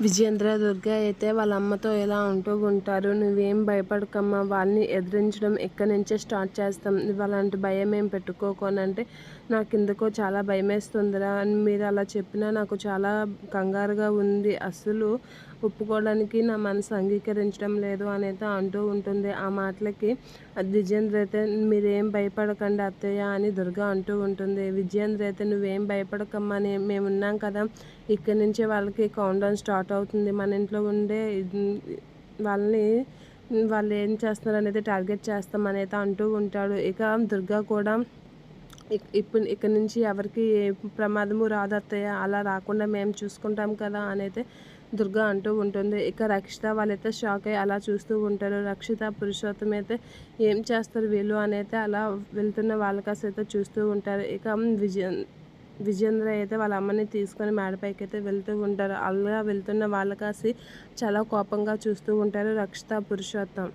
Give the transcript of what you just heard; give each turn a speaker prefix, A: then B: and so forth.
A: విజయేంద్ర, దుర్గ అయితే వాళ్ళ అమ్మతో ఇలా అంటూ ఉంటారు. నువ్వేం భయపడకమ్మా, వాళ్ళని ఎదిరించడం ఇక్కడి నుంచే స్టార్ట్ చేస్తాం. నువ్వు అలాంటి భయం ఏం పెట్టుకోకు అని అంటే, నాకెందుకో చాలా భయమేస్తుందిరా. మీరు అలా చెప్పినా నాకు చాలా కంగారుగా ఉంది. అస్సలు ఒప్పుకోవడానికి నా మనసు అంగీకరించడం లేదు అనైతే అంటూ ఉంటుంది. ఆ మాటలకి విజయేంద్ర అయితే మీరేం భయపడకండి అత్తయ్య అని దుర్గా అంటూ ఉంటుంది. విజయేంద్ర అయితే నువ్వేం భయపడకమ్మా, మేమున్నాం కదా, ఇక్కడి నుంచే వాళ్ళకి కౌంట్ డౌన్ స్టార్ట్ అవుతుంది. మన ఇంట్లో ఉండే వాళ్ళని వాళ్ళు ఏం చేస్తున్నారు అనేది టార్గెట్ చేస్తాం అనేది అంటూ ఉంటాడు. ఇక దుర్గా కూడా ఇప్పుడు ఇక్కడి నుంచి ఎవరికి ఏ ప్రమాదము రాదు అత్తయ్య, అలా రాకుండా మేము చూసుకుంటాం కదా అని అయితే దుర్గా అంటూ ఉంటుంది. ఇక రక్షిత వాళ్ళైతే షాక్ అయ్యి అలా చూస్తూ ఉంటారు. రక్షిత, పురుషోత్తం అయితే ఏం చేస్తారు వీళ్ళు అని అయితే అలా వెళ్తున్న వాళ్ళకాసి అయితే చూస్తూ ఉంటారు. ఇక విజేంద్ర అయితే వాళ్ళ అమ్మని తీసుకొని మేడపైకి అయితే వెళ్తూ ఉంటారు. అలా వెళ్తున్న వాళ్ళకాసి చాలా కోపంగా చూస్తూ ఉంటారు రక్షిత, పురుషోత్తం.